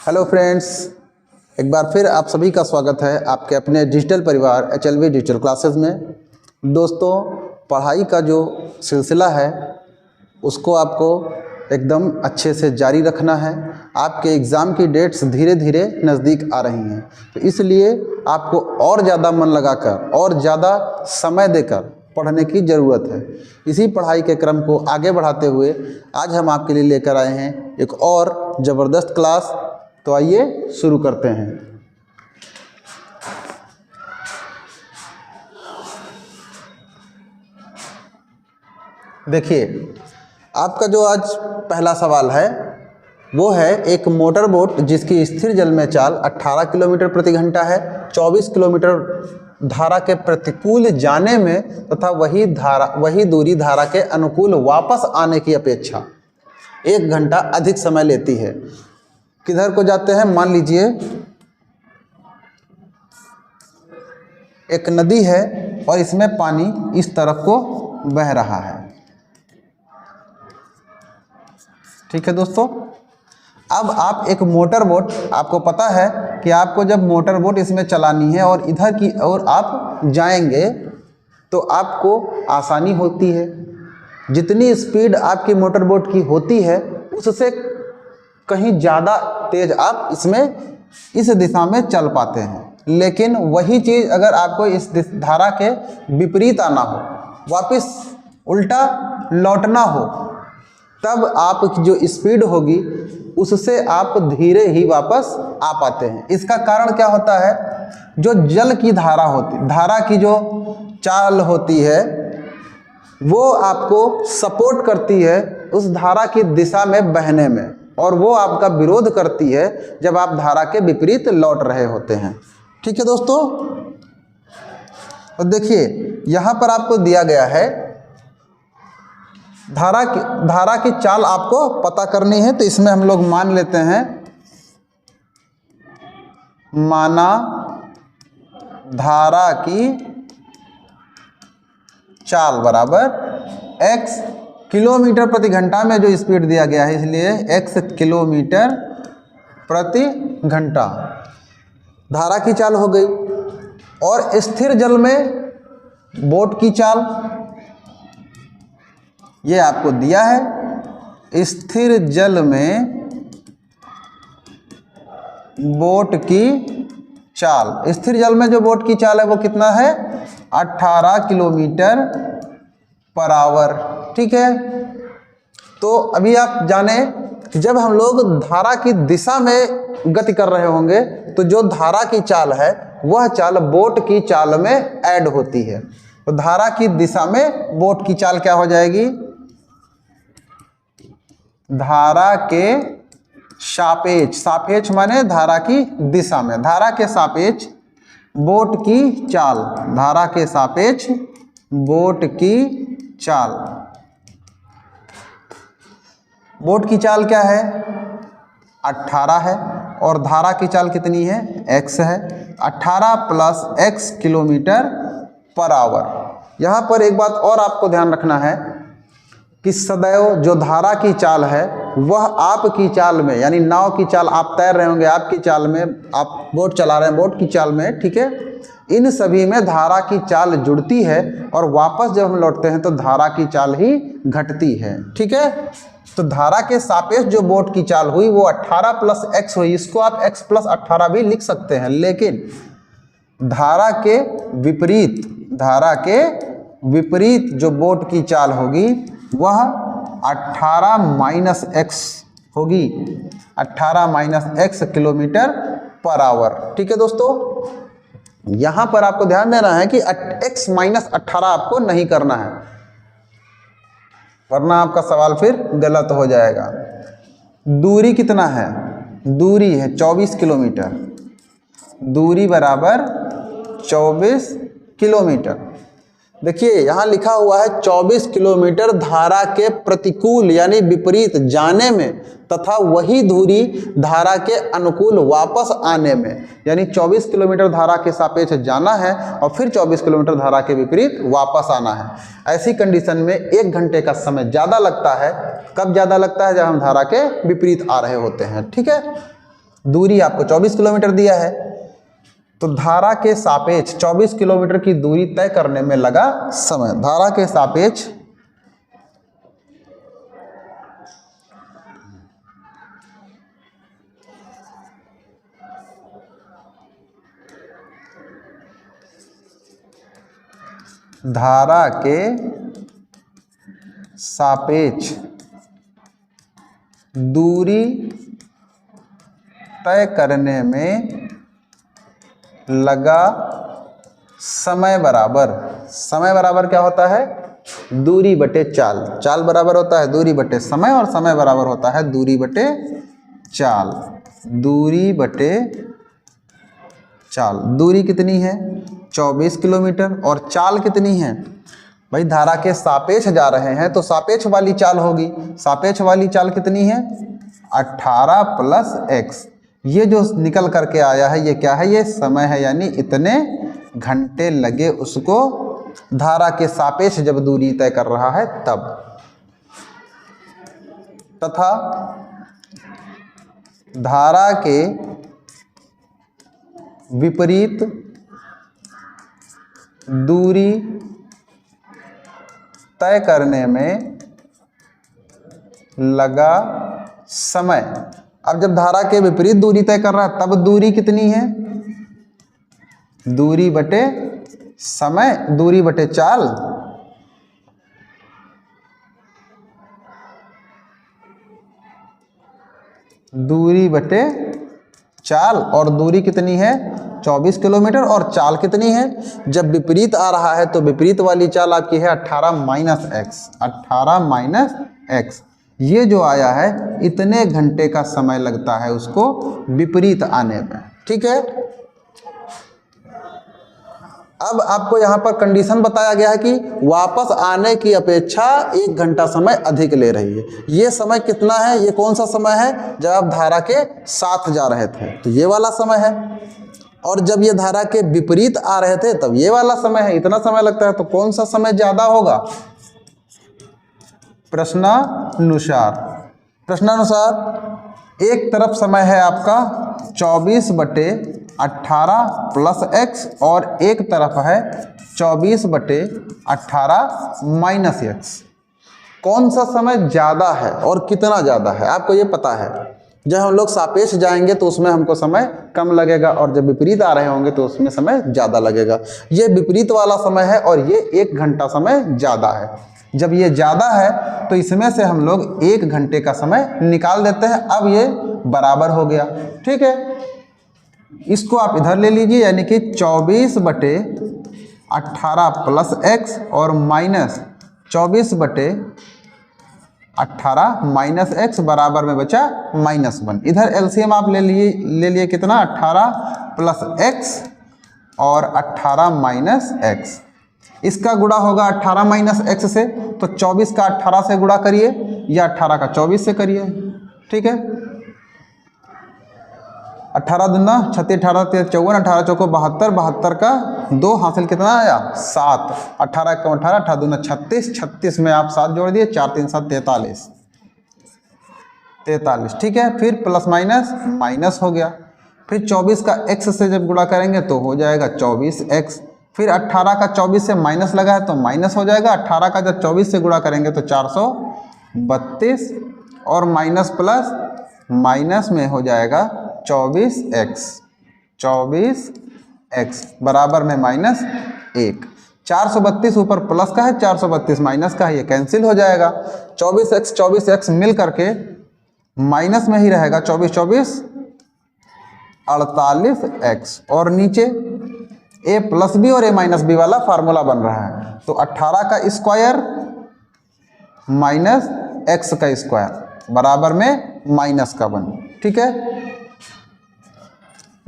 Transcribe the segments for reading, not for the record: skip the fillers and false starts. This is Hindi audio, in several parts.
हेलो फ्रेंड्स, एक बार फिर आप सभी का स्वागत है आपके अपने डिजिटल परिवार HLV डिजिटल क्लासेस में। दोस्तों, पढ़ाई का जो सिलसिला है उसको आपको एकदम अच्छे से जारी रखना है। आपके एग्ज़ाम की डेट्स धीरे धीरे नज़दीक आ रही हैं, तो इसलिए आपको और ज़्यादा मन लगाकर और ज़्यादा समय देकर पढ़ने की ज़रूरत है। इसी पढ़ाई के क्रम को आगे बढ़ाते हुए आज हम आपके लिए लेकर आए हैं एक और ज़बरदस्त क्लास। तो आइए शुरू करते हैं। देखिए, आपका जो आज पहला सवाल है वो है एक मोटर बोट जिसकी स्थिर जल में चाल 18 किलोमीटर प्रति घंटा है, 24 किलोमीटर धारा के प्रतिकूल जाने में तथा वही दूरी धारा के अनुकूल वापस आने की अपेक्षा 1 घंटा अधिक समय लेती है। किधर को जाते हैं? मान लीजिए एक नदी है और इसमें पानी इस तरफ को बह रहा है। ठीक है दोस्तों, अब आप एक मोटर बोट, आपको पता है कि आपको जब मोटर बोट इसमें चलानी है और इधर की ओर आप जाएंगे तो आपको आसानी होती है। जितनी स्पीड आपकी मोटर बोट की होती है उससे कहीं ज़्यादा तेज आप इसमें इस दिशा में चल पाते हैं। लेकिन वही चीज़ अगर आपको इस धारा के विपरीत आना हो, वापस उल्टा लौटना हो, तब आप जो स्पीड होगी उससे आप धीरे ही वापस आ पाते हैं। इसका कारण क्या होता है? जो जल की धारा होती, धारा की जो चाल होती है वो आपको सपोर्ट करती है उस धारा की दिशा में बहने में, और वो आपका विरोध करती है जब आप धारा के विपरीत लौट रहे होते हैं। ठीक है दोस्तों, और देखिए यहाँ पर आपको दिया गया है धारा की चाल आपको पता करनी है। तो इसमें हम लोग मान लेते हैं, माना धारा की चाल बराबर x किलोमीटर प्रति घंटा में जो स्पीड दिया गया है, इसलिए x किलोमीटर प्रति घंटा धारा की चाल हो गई। और स्थिर जल में बोट की चाल ये आपको दिया है। स्थिर जल में बोट की चाल, स्थिर जल में जो बोट की चाल है वो कितना है? 18 किलोमीटर पर आवर। ठीक है, तो अभी आप जाने कि जब हम लोग धारा की दिशा में गति कर रहे होंगे तो जो धारा की चाल है वह चाल बोट की चाल में ऐड होती है। तो धारा की दिशा में बोट की चाल क्या हो जाएगी? धारा के सापेक्ष, सापेक्ष माने धारा की दिशा में, धारा के सापेक्ष बोट की चाल, धारा के सापेक्ष बोट की चाल। बोट की चाल क्या है? 18 है, और धारा की चाल कितनी है? x है। 18 plus x kilometre per hour. यहाँ पर एक बात और आपको ध्यान रखना है कि सदैव जो धारा की चाल है वह आपकी चाल में, यानी नाव की चाल आप तैर रहे होंगे, आपकी चाल में आप बोट चला रहे हैं, बोट की चाल में, ठीक है, इन सभी में धारा की चाल जुड़ती है और वापस जब हम लौटते हैं तो धारा की चाल ही घटती है। ठीक है, तो धारा के सापेक्ष जो बोट की चाल हुई वो 18 प्लस x हुई। इसको आप x प्लस 18 भी लिख सकते हैं, लेकिन धारा के विपरीत जो बोट की चाल होगी वह 18 माइनस x होगी, 18 minus x kilometre per hour. ठीक है दोस्तों, यहां पर आपको ध्यान देना है कि x माइनस 18 आपको नहीं करना है, वरना आपका सवाल फिर गलत हो जाएगा। दूरी कितना है? दूरी है 24 किलोमीटर, दूरी बराबर 24 किलोमीटर। देखिए यहाँ लिखा हुआ है 24 किलोमीटर धारा के प्रतिकूल यानी विपरीत जाने में तथा वही दूरी धारा के अनुकूल वापस आने में, यानी 24 किलोमीटर धारा के सापेक्ष जाना है और फिर 24 किलोमीटर धारा के विपरीत वापस आना है। ऐसी कंडीशन में 1 घंटे का समय ज़्यादा लगता है। कब ज़्यादा लगता है? जब हम धारा के विपरीत आ रहे होते हैं। ठीक है, दूरी आपको 24 किलोमीटर दिया है, तो धारा के सापेक्ष 24 किलोमीटर की दूरी तय करने में लगा समय। धारा के सापेक्ष धारा के सापेक्ष दूरी तय करने में लगा समय बराबर क्या होता है? दूरी बटे चाल। चाल बराबर होता है दूरी बटे समय, और समय बराबर होता है दूरी बटे चाल। दूरी बटे चाल, दूरी कितनी है? 24 किलोमीटर, और चाल कितनी है? भाई धारा के सापेक्ष जा रहे हैं तो सापेक्ष वाली चाल होगी। सापेक्ष वाली चाल कितनी है? 18 प्लस x। ये जो निकल करके आया है ये क्या है? ये समय है, यानी इतने घंटे लगे उसको धारा के सापेक्ष जब दूरी तय कर रहा है तब। तथा धारा के विपरीत दूरी तय करने में लगा समय। अब जब धारा के विपरीत दूरी तय कर रहा है तब दूरी कितनी है? दूरी बटे समय, दूरी बटे चाल। दूरी बटे चाल, और दूरी कितनी है? 24 किलोमीटर, और चाल कितनी है? जब विपरीत आ रहा है तो विपरीत वाली चाल आपकी है 18 माइनस एक्स। 18 माइनस एक्स, ये जो आया है इतने घंटे का समय लगता है उसको विपरीत आने में। ठीक है, अब आपको यहाँ पर कंडीशन बताया गया है कि वापस आने की अपेक्षा 1 घंटा समय अधिक ले रही है। ये समय कितना है? ये कौन सा समय है? जब आप धारा के साथ जा रहे थे तो ये वाला समय है, और जब ये धारा के विपरीत आ रहे थे तब ये वाला समय है। इतना समय लगता है, तो कौन सा समय ज़्यादा होगा? प्रश्नानुसार एक तरफ समय है आपका 24/18 प्लस एक्स, और एक तरफ है 24/18 माइनस एक्स। कौन सा समय ज़्यादा है और कितना ज़्यादा है आपको ये पता है। जब हम लोग सापेक्ष जाएंगे तो उसमें हमको समय कम लगेगा, और जब विपरीत आ रहे होंगे तो उसमें समय ज़्यादा लगेगा। ये विपरीत वाला समय है और ये 1 घंटा समय ज़्यादा है। जब ये ज़्यादा है तो इसमें से हम लोग 1 घंटे का समय निकाल देते हैं। अब ये बराबर हो गया। ठीक है, इसको आप इधर ले लीजिए, यानी कि 24/18 प्लस एक्स और माइनस 24/18 माइनस एक्स बराबर में बचा -1। इधर एलसीएम आप ले लिए कितना? 18 प्लस एक्स और 18 माइनस एक्स। इसका गुणा होगा 18 माइनस एक्स से, तो 24 का 18 से गुणा करिए या 18 का 24 से करिए। ठीक है, 18 दूना 36, 18 तेरह 54, 18 चौको 72, 72 का 2 हासिल कितना आया? 7। 18 का 18, 18 दूना 36, 36 में आप 7 जोड़ दिए, 4 3 7 43। ठीक है, फिर प्लस माइनस माइनस हो गया। फिर 24 का x से जब गुणा करेंगे तो हो जाएगा 24x। फिर 18 का 24 से माइनस लगा है तो माइनस हो जाएगा। 18 का जब 24 से गुणा करेंगे तो 432, और माइनस प्लस माइनस में हो जाएगा 24x। 24x बराबर में -1। 432 ऊपर प्लस का है, 432 माइनस का है, ये कैंसिल हो जाएगा। 24x मिल करके माइनस में ही रहेगा। 24 24 48x, और नीचे a प्लस बी और a माइनस बी वाला फार्मूला बन रहा है। तो 18 का स्क्वायर माइनस x का स्क्वायर बराबर में माइनस का 1। ठीक है,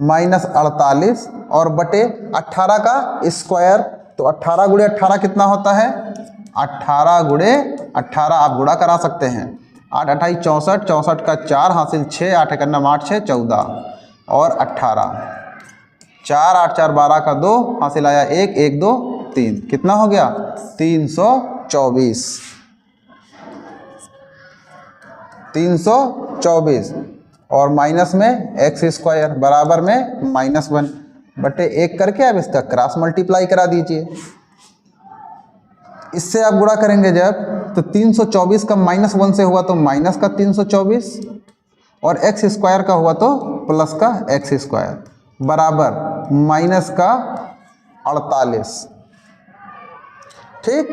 -48 और बटे 18 का स्क्वायर, तो 18 गुणे 18 कितना होता है? 18 गुणे 18 आप गुणा करा सकते हैं। 8 28 64, 64 का 4 हासिल 6, 8 1 8 6 14 और 18, 4 8 4 12 का 2 हासिल आया 1 1 2 3, कितना हो गया? 324। और माइनस में एक्स स्क्वायर बराबर में -1 बटे 1 करके आप इसका क्रॉस मल्टीप्लाई करा दीजिए। इससे आप गुणा करेंगे जब तो 324 का -1 से हुआ तो माइनस का 324 और एक्स स्क्वायर का हुआ तो प्लस का एक्स स्क्वायर बराबर माइनस का 48। ठीक,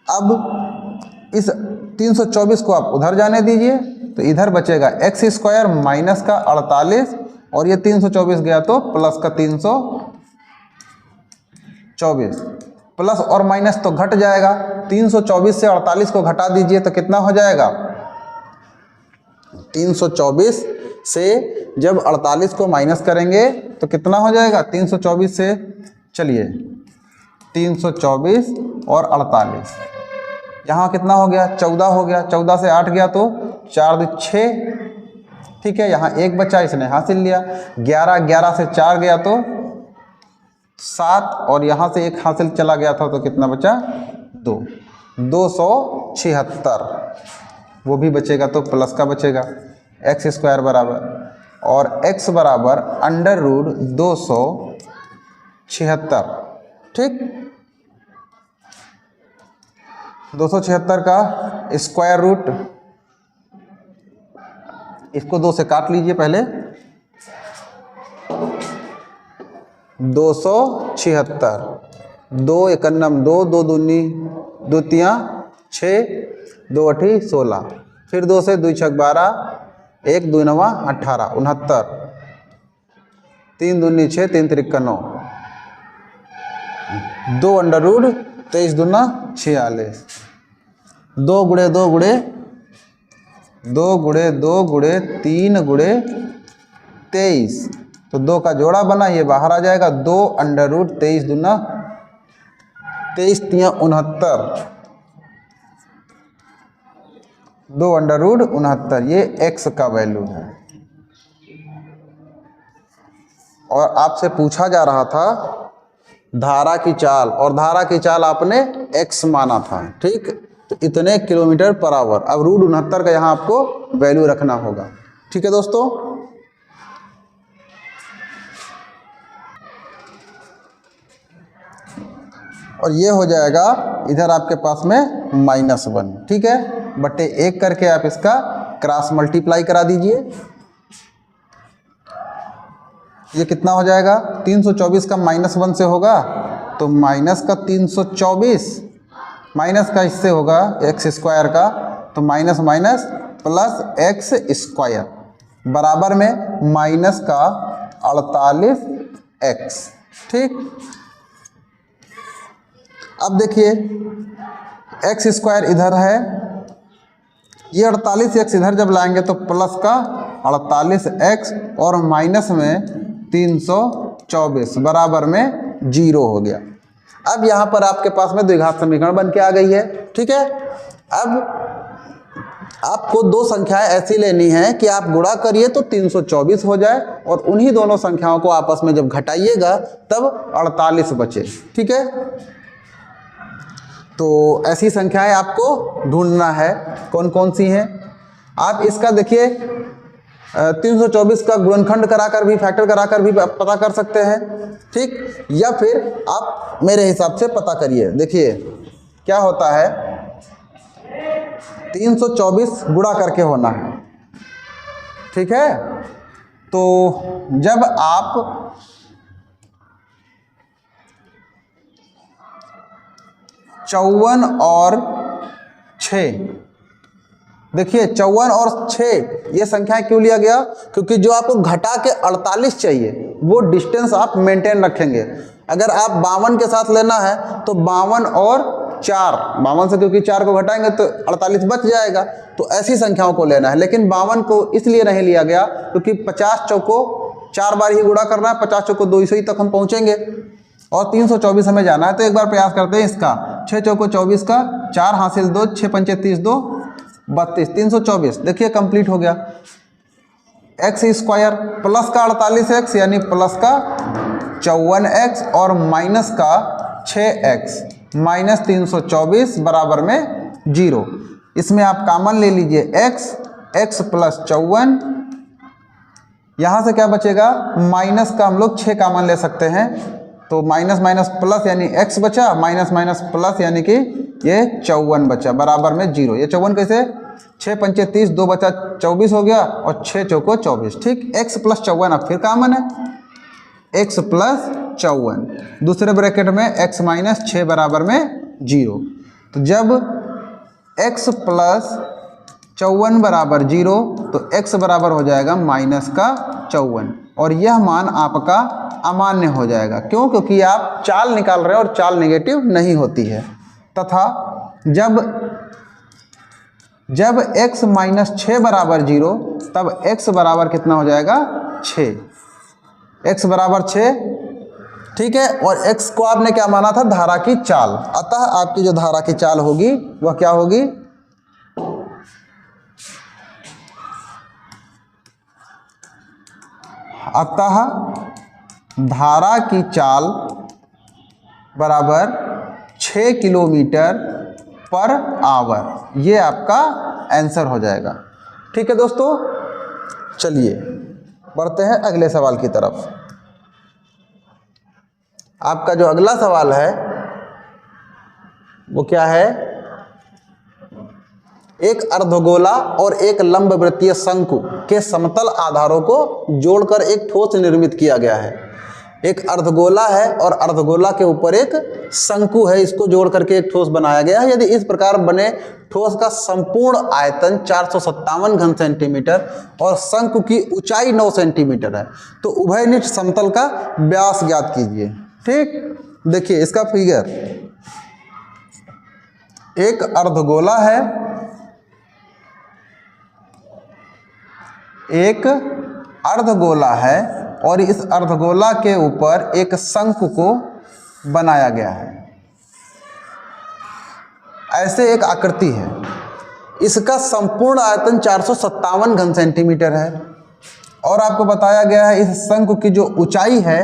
अब इस 324 को आप उधर जाने दीजिए तो इधर बचेगा एक्स स्क्वायर माइनस का 48 और ये 324 गया तो प्लस का 324। प्लस और माइनस तो घट जाएगा, 324 से 48 को घटा दीजिए तो कितना हो जाएगा। 324 से जब 48 को माइनस करेंगे तो कितना हो जाएगा। 324 से चलिए 324 और 48 यहाँ कितना हो गया 14 हो गया, 14 से 8 गया तो 4 2 6। ठीक है, यहाँ 1 बचा इसने हासिल लिया। 11 से 4 गया तो 7 और यहाँ से 1 हासिल चला गया था तो कितना बचा 2, 276 वो भी बचेगा तो प्लस का बचेगा एक्स स्क्वायर बराबर और x बराबर √276। ठीक, 276 का स्क्वायर रूट, इसको 2 से काट लीजिए पहले। 276 2 एकन्नम 2 2 दूनी 2 तियाँ 6 2 अठी 16 फिर 2 से 2 छक 12 1 2 9 18 69 3 दूनी 6 3 त्रिक 9 2 अंडर रूट 23 दूना 46 2 गुणे 2 गुणे 2 गुणे 2 गुणे 3 गुणे 23 तो 2 का जोड़ा बना, ये बाहर आ जाएगा। 2 अंडर रूट 23 दूना 23 तियाँ 69 2 अंडर रूट 69 ये x का वैल्यू है। और आपसे पूछा जा रहा था धारा की चाल और धारा की चाल आपने x माना था। ठीक, तो इतने किलोमीटर पर आवर। अब √69 का यहाँ आपको वैल्यू रखना होगा। ठीक है दोस्तों, और ये हो जाएगा इधर आपके पास में -1। ठीक है, बटे 1 करके आप इसका क्रॉस मल्टीप्लाई करा दीजिए। ये कितना हो जाएगा 324 का -1 से होगा तो माइनस का 324 माइनस का इससे होगा एक्स स्क्वायर का तो minus minus plus x square बराबर में माइनस का 48x। ठीक, अब देखिए एक्स स्क्वायर इधर है, ये 48x इधर जब लाएंगे तो प्लस का 48x और माइनस में 324 बराबर में 0 हो गया। अब यहाँ पर आपके पास में द्विघात समीकरण बन के आ गई है। ठीक है, अब आपको दो संख्याएं ऐसी लेनी है कि आप गुणा करिए तो 324 हो जाए और उन्हीं दोनों संख्याओं को आपस में जब घटाइएगा तब 48 बचे। ठीक है, तो ऐसी संख्याएं आपको ढूंढना है कौन कौन सी हैं। आप इसका देखिए 324 का गुणनखंड कराकर भी फैक्टर कराकर भी पता कर सकते हैं। ठीक, या फिर आप मेरे हिसाब से पता करिए। देखिए क्या होता है 324 गुणा करके होना है। ठीक है, तो जब आप 54 और 6, देखिए 54 और 6 ये संख्या क्यों लिया गया, क्योंकि जो आपको घटा के 48 चाहिए वो डिस्टेंस आप मेंटेन रखेंगे। अगर आप 52 के साथ लेना है तो 52 और 4, 52 से क्योंकि 4 को घटाएंगे तो 48 बच जाएगा, तो ऐसी संख्याओं को लेना है। लेकिन 52 को इसलिए नहीं लिया गया क्योंकि 50 चौको 4 बार ही गुणा करना है, 50 चौको 200 ही तक हम पहुँचेंगे और 324 हमें जाना है। तो एक बार प्रयास करते हैं इसका 6 चौको 24 का 4 हासिल 2 6 पंचे 30 2 32 324। देखिए कंप्लीट हो गया। एक्स स्क्वायर प्लस का 48x यानी प्लस का 54x और माइनस का 6x माइनस 324 बराबर में 0। इसमें आप कॉमन ले लीजिए x, x प्लस 54, यहाँ से क्या बचेगा, माइनस का हम लोग 6 कॉमन ले सकते हैं, तो माइनस माइनस प्लस यानी x बचा, माइनस माइनस प्लस यानी कि ये 54 बचा, बराबर में 0। ये 54 कैसे, 6 पंचे 30, 2 बचा 24 हो गया, और 6 चौको 24, ठीक। x प्लस 54 अब फिर कॉमन है, x प्लस 54, दूसरे ब्रैकेट में x माइनस 6 बराबर में 0। तो जब x प्लस 54 बराबर 0, तो x बराबर हो जाएगा माइनस का 54, और यह मान आपका अमान्य हो जाएगा। क्यों, क्योंकि आप चाल निकाल रहे हैं और चाल नेगेटिव नहीं होती है। तथा जब x माइनस 6 बराबर 0, तब x बराबर कितना हो जाएगा, 6, x बराबर 6, ठीक है। और x को आपने क्या माना था, धारा की चाल, अतः आपकी जो धारा की चाल होगी वह क्या होगी, अतः धारा की चाल बराबर 6 किलोमीटर पर आवर, ये आपका आंसर हो जाएगा। ठीक है दोस्तों, चलिए बढ़ते हैं अगले सवाल की तरफ। आपका जो अगला सवाल है वो क्या है, एक अर्धगोला और एक लंबवृत्तीय शंकु के समतल आधारों को जोड़कर एक ठोस निर्मित किया गया है। एक अर्धगोला है और अर्धगोला के ऊपर एक शंकु है, इसको जोड़ करके एक ठोस बनाया गया है। यदि इस प्रकार बने ठोस का संपूर्ण आयतन 457 घन सेंटीमीटर और शंकु की ऊंचाई 9 सेंटीमीटर है, तो उभयनिष्ठ समतल का व्यास ज्ञात कीजिए। ठीक, देखिए इसका फिगर, एक अर्धगोला है, एक अर्धगोला है और इस अर्धगोला के ऊपर एक शंकु को बनाया गया है। ऐसे एक आकृति है, इसका संपूर्ण आयतन 457 घन सेंटीमीटर है और आपको बताया गया है इस शंकु की जो ऊंचाई है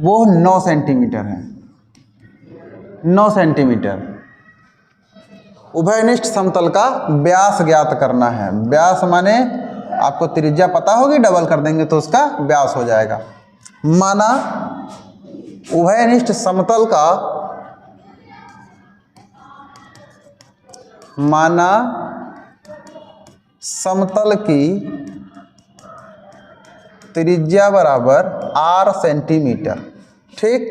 वो 9 सेंटीमीटर है, 9 सेंटीमीटर। उभयनिष्ठ समतल का व्यास ज्ञात करना है। व्यास माने आपको त्रिज्या पता होगी, डबल कर देंगे तो उसका व्यास हो जाएगा। माना उभयनिष्ठ समतल का, माना समतल की त्रिज्या बराबर r सेंटीमीटर। ठीक,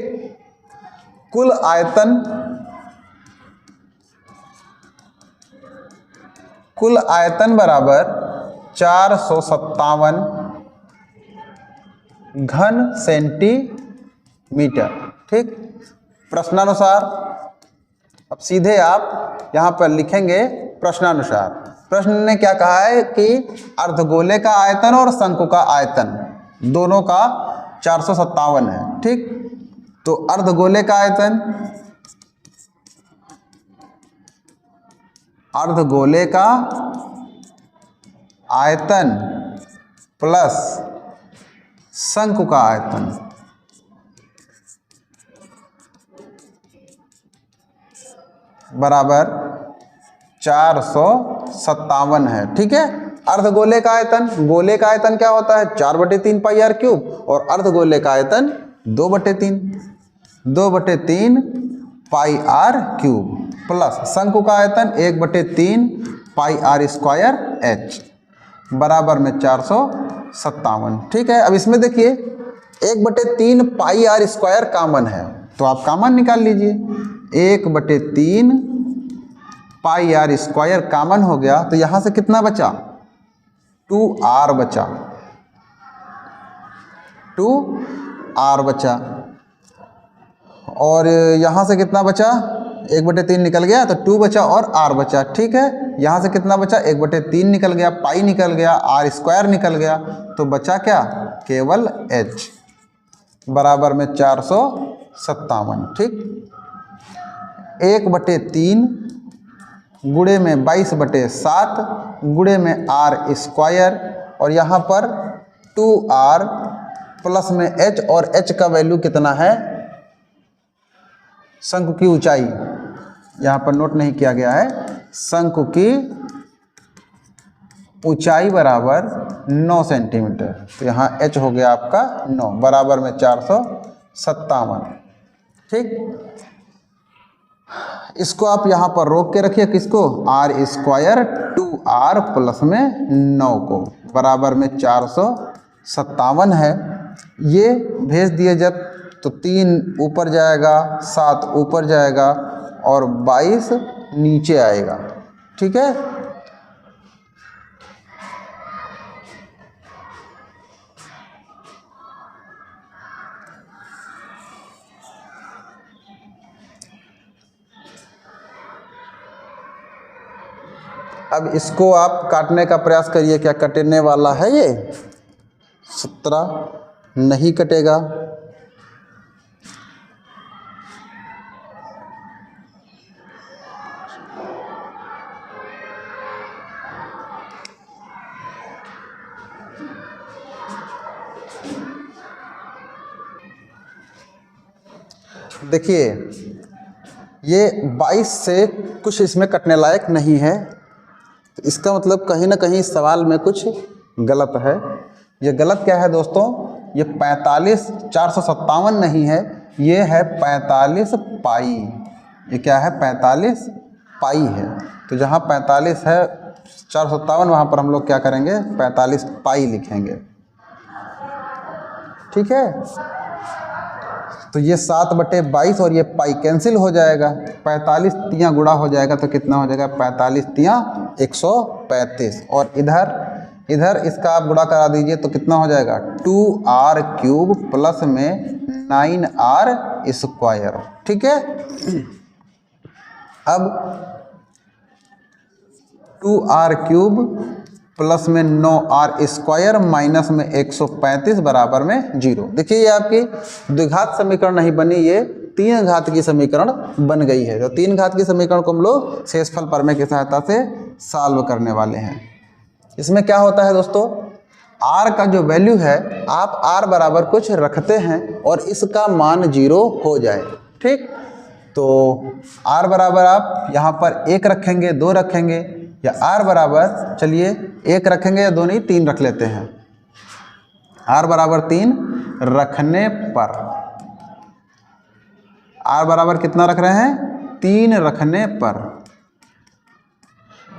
कुल आयतन बराबर 457 घन सेंटीमीटर। ठीक, प्रश्नानुसार अब सीधे आप यहाँ पर लिखेंगे प्रश्नानुसार। प्रश्न ने क्या कहा है कि अर्धगोले का आयतन और शंकु का आयतन दोनों का 457 है। ठीक, तो अर्धगोले का आयतन, अर्धगोले का आयतन प्लस शंकु का आयतन बराबर 457 है। ठीक है, अर्धगोले का आयतन, गोले का आयतन क्या होता है, 4/3 पाई आर क्यूब, और अर्धगोले का आयतन 2/3 पाई आर क्यूब, प्लस शंकु का आयतन 1/3 पाई आर स्क्वायर एच बराबर में 457। ठीक है, अब इसमें देखिए 1/3 पाई आर स्क्वायर कॉमन है, तो आप कॉमन निकाल लीजिए। 1/3 पाई आर स्क्वायर कॉमन हो गया, तो यहाँ से कितना बचा, 2r बचा, 2r बचा, और यहाँ से कितना बचा, 1/3 निकल गया तो 2 बचा और r बचा। ठीक है, यहाँ से कितना बचा, 1/3 निकल गया, पाई निकल गया, r स्क्वायर निकल गया, तो बचा क्या, केवल h बराबर में 457। ठीक, 1/3 गुणे में 22/7 गुणे में r स्क्वायर, और यहाँ पर 2r प्लस में h, और h का वैल्यू कितना है, शंकु की ऊंचाई यहाँ पर नोट नहीं किया गया है, शंकु की ऊंचाई बराबर 9 सेंटीमीटर। तो यहाँ h हो गया आपका 9 बराबर में 457। ठीक, इसको आप यहाँ पर रोक के रखिए, किसको, r² 2r प्लस में 9 को बराबर में 457 है। ये भेज दिए जब तो 3 ऊपर जाएगा, 7 ऊपर जाएगा और 22 नीचे आएगा। ठीक है, अब इसको आप काटने का प्रयास करिए। क्या कटने वाला है ये? 17 नहीं कटेगा। देखिए ये 22 से कुछ इसमें कटने लायक नहीं है, तो इसका मतलब कहीं ना कहीं इस सवाल में कुछ गलत है। ये गलत क्या है दोस्तों? ये 45 457 नहीं है, ये है 45 पाई। ये क्या है? 45 पाई है। तो जहाँ 45 है 457, वहाँ पर हम लोग क्या करेंगे? 45 पाई लिखेंगे। ठीक है, तो ये 7/22 और ये पाई कैंसिल हो जाएगा। 45 तियाँ गुणा हो जाएगा तो कितना हो जाएगा? 45 तियाँ 135। और इधर इसका आप गुणा करा दीजिए तो कितना हो जाएगा? 2r³ प्लस में 9r²। ठीक है, अब 2r³ प्लस में 9r² माइनस में 135 बराबर में 0। देखिए ये आपकी द्विघात समीकरण नहीं बनी, ये 3 घात की समीकरण बन गई है। तो 3 घात की समीकरण को हम लोग शेषफल प्रमेय की सहायता से सॉल्व करने वाले हैं। इसमें क्या होता है दोस्तों? r का जो वैल्यू है, आप r बराबर कुछ रखते हैं और इसका मान 0 हो जाए। ठीक, तो r बराबर आप यहाँ पर 1 रखेंगे, 2 रखेंगे, या r बराबर, चलिए 1 रखेंगे या 2 नहीं 3 रख लेते हैं। r बराबर 3 रखने पर, r बराबर कितना रख रहे हैं? 3 रखने पर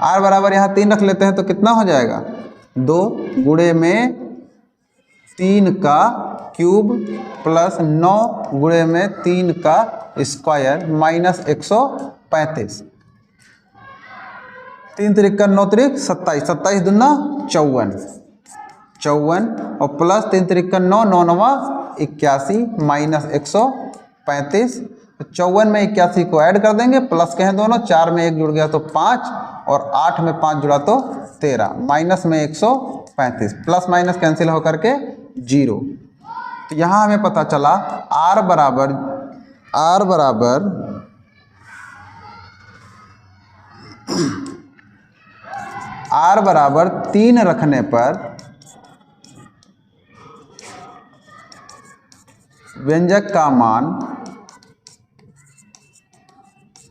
r बराबर यहाँ 3 रख लेते हैं तो कितना हो जाएगा? 2 गुणे में 3 का क्यूब प्लस 9 गुणे में 3 का स्क्वायर माइनस 135। 3 तिरिक्का 9 तिरिक 27, 27 दूना 54 और प्लस 3 तिरिक्का 9, 9 9 81 माइनस 135। 54 में 81 को ऐड कर देंगे, प्लस के हैं दोनों, 4 में 1 जुड़ गया तो 5 और 8 में 5 जुड़ा तो 13, माइनस में 135, प्लस माइनस कैंसिल होकर के 0। तो यहाँ हमें पता चला r बराबर 3 रखने पर व्यंजक का मान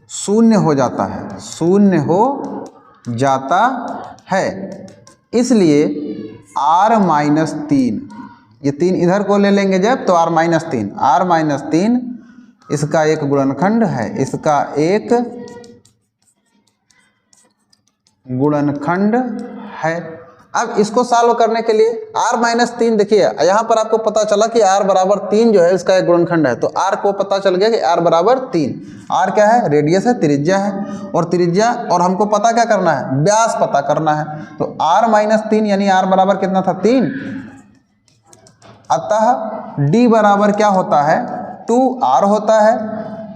0 हो जाता है, 0 हो जाता है। इसलिए r-3, ये 3 इधर को ले लेंगे जब तो r-3 इसका एक गुणनखंड है, इसका एक गुणनखंड है। अब इसको सॉल्व करने के लिए r-3, देखिए यहाँ पर आपको पता चला कि r बराबर 3 जो है इसका एक गुणनखंड है, तो r को पता चल गया कि r बराबर 3। r क्या है? रेडियस है, त्रिज्या है, और त्रिज्या, और हमको पता क्या करना है? व्यास पता करना है। तो r-3 यानी r बराबर कितना था? 3। अतः d बराबर क्या होता है? 2r होता है।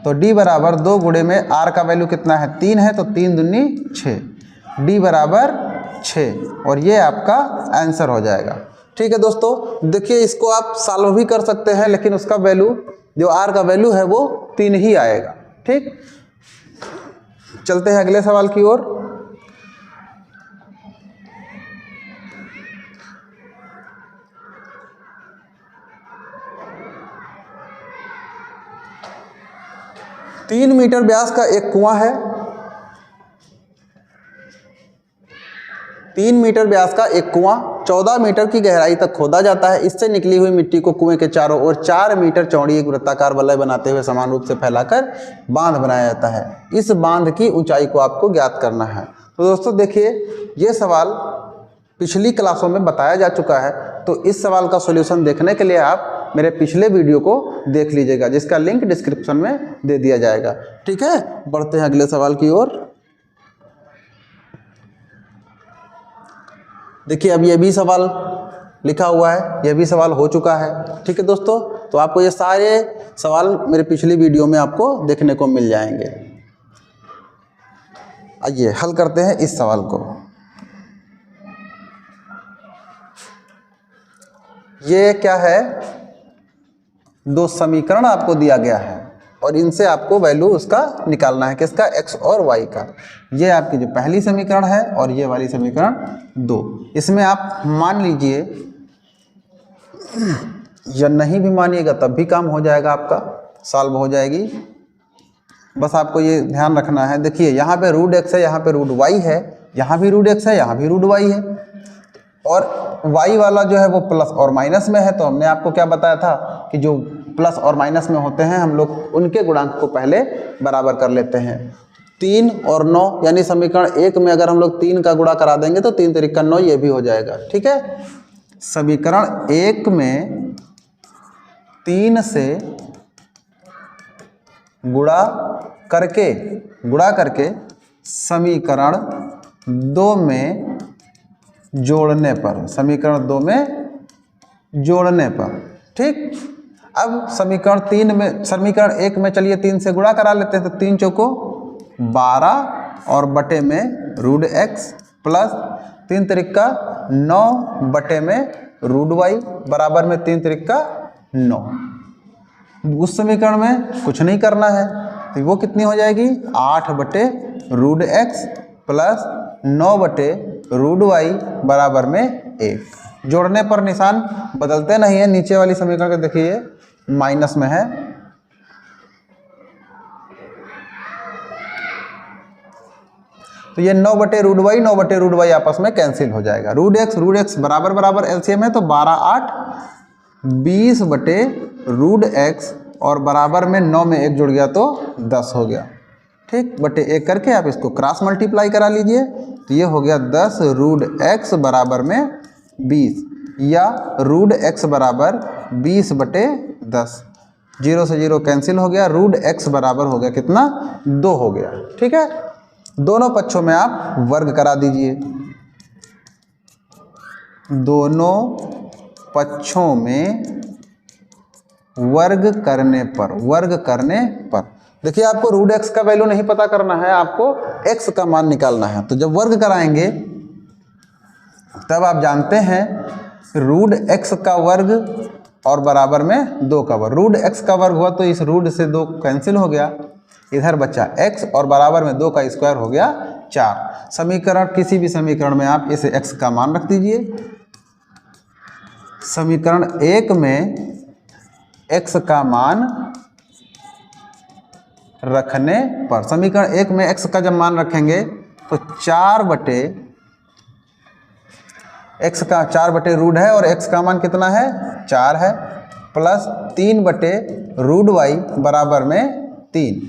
तो d बराबर 2 गुणे में r का वैल्यू कितना है? 3 है, तो 3 दूनी 6, d बराबर 6, और ये आपका आंसर हो जाएगा। ठीक है दोस्तों, देखिए इसको आप सॉल्व भी कर सकते हैं, लेकिन उसका वैल्यू, जो r का वैल्यू है वो 3 ही आएगा। ठीक, चलते हैं अगले सवाल की ओर। तीन मीटर व्यास का एक कुआं है। 3 मीटर व्यास का एक कुआं 14 मीटर की गहराई तक खोदा जाता है। इससे निकली हुई मिट्टी को कुएं के चारों ओर 4 मीटर चौड़ी एक वृत्ताकार वलय बनाते हुए समान रूप से फैलाकर बांध बनाया जाता है। इस बांध की ऊंचाई को आपको ज्ञात करना है। तो दोस्तों देखिए, ये सवाल पिछली क्लासों में बताया जा चुका है, तो इस सवाल का सॉल्यूशन देखने के लिए आप मेरे पिछले वीडियो को देख लीजिएगा, जिसका लिंक डिस्क्रिप्शन में दे दिया जाएगा। ठीक है, बढ़ते हैं अगले सवाल की ओर। देखिए, अब ये भी सवाल लिखा हुआ है, यह भी सवाल हो चुका है। ठीक है दोस्तों, तो आपको ये सारे सवाल मेरे पिछली वीडियो में आपको देखने को मिल जाएंगे। आइए हल करते हैं इस सवाल को। ये क्या है, 2 समीकरण आपको दिया गया है और इनसे आपको वैल्यू उसका निकालना है, किसका, x और y का। ये आपकी जो पहली समीकरण है और ये वाली समीकरण 2। इसमें आप मान लीजिए, या नहीं भी मानिएगा तब भी काम हो जाएगा, आपका सॉल्व हो जाएगी। बस आपको ये ध्यान रखना है। देखिए, यहाँ पे रूट x है, यहाँ पे रूट y है, यहाँ भी रूट x है, यहाँ भी रूट y है, और y वाला जो है वो प्लस और माइनस में है। तो हमने आपको क्या बताया था कि जो प्लस और माइनस में होते हैं हम लोग उनके गुणांक को पहले बराबर कर लेते हैं। 3 और 9 यानी समीकरण 1 में अगर हम लोग 3 का गुणा करा देंगे तो 3 तिरिक 9 ये भी हो जाएगा। ठीक है, समीकरण 1 में 3 से गुणा करके समीकरण 2 में जोड़ने पर, समीकरण 2 में जोड़ने पर। ठीक, अब समीकरण 1 में चलिए 3 से गुणा करा लेते हैं। तो 3 चौको 12 और बटे में रूट x प्लस 3 तिरिक 9 बटे में रूट y बराबर में 3 तिरिक 9। उस समीकरण में कुछ नहीं करना है, तो वो कितनी हो जाएगी, 8 बटे रूट x प्लस 9 बटे रूट y बराबर में 1। जोड़ने पर निशान बदलते नहीं है। नीचे वाली समीकरण को देखिए माइनस में है, तो ये 9 बटे रूट y आपस में कैंसिल हो जाएगा। रूट x बराबर एलसीएम है, तो 12 8 20 बटे रूट x और बराबर में 9 में 1 जुड़ गया तो 10 हो गया। ठीक, बटे 1 करके आप इसको क्रॉस मल्टीप्लाई करा लीजिए, तो ये हो गया 10 रूट x बराबर में 20, या रूट x बराबर 20 बटे 10। 0 से 0 कैंसिल हो गया, रूट x बराबर हो गया कितना, 2 हो गया। ठीक है, दोनों पक्षों में आप वर्ग करा दीजिए। दोनों पक्षों में वर्ग करने पर देखिए, आपको रूट x का वैल्यू नहीं पता करना है, आपको x का मान निकालना है। तो जब वर्ग कराएंगे तब आप जानते हैं रूट x का वर्ग और बराबर में 2 का वर्ग। रूट x का वर्ग हुआ तो इस रूट से 2 कैंसिल हो गया, इधर बचा x और बराबर में 2 का स्क्वायर हो गया 4। समीकरण, किसी भी समीकरण में आप इसे x का मान रख दीजिए। समीकरण 1 में x का मान रखने पर, समीकरण 1 में x का जब मान रखेंगे तो 4 बटे x का 4 बटे रूट है और x का मान कितना है, 4 है, प्लस 3 बटे रूट y बराबर में 3।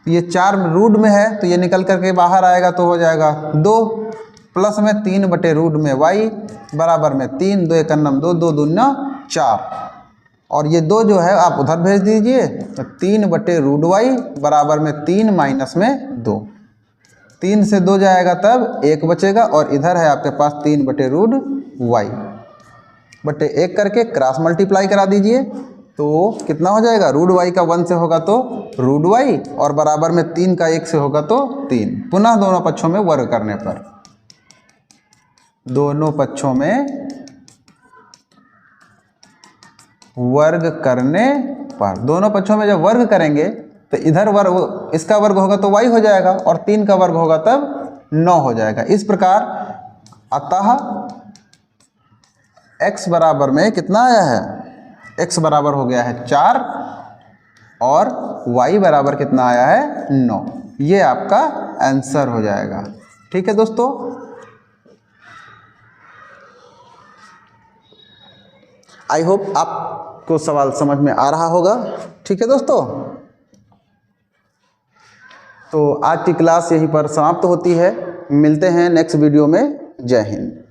ये 4 रूट में है तो ये निकल करके बाहर आएगा तो हो जाएगा 2, प्लस में 3 बटे रूट में y बराबर में 3, 2 एकन्नम 2, 2 दूना 4, और ये 2 जो है आप उधर भेज दीजिए, तो 3 बटे रूट y बराबर में 3 माइनस में 2। 3 से 2 जाएगा तब 1 बचेगा, और इधर है आपके पास 3 बटे रूट y बटे 1 करके क्रॉस मल्टीप्लाई करा दीजिए, तो कितना हो जाएगा, रूट y का 1 से होगा तो रूट y और बराबर में 3 का 1 से होगा तो 3। पुनः दोनों पक्षों में वर्ग करने पर, दोनों पक्षों में वर्ग करने पर, दोनों पक्षों में जब वर्ग करेंगे तो इधर वर्ग, इसका वर्ग होगा तो y हो जाएगा और 3 का वर्ग होगा तब 9 हो जाएगा। इस प्रकार अतः x बराबर में कितना आया है, x बराबर हो गया है 4 और y बराबर कितना आया है, 9। ये आपका आंसर हो जाएगा। ठीक है दोस्तों, आई होप आपको सवाल समझ में आ रहा होगा। ठीक है दोस्तों, तो आज की क्लास यहीं पर समाप्त होती है। मिलते हैं नेक्स्ट वीडियो में। जय हिंद।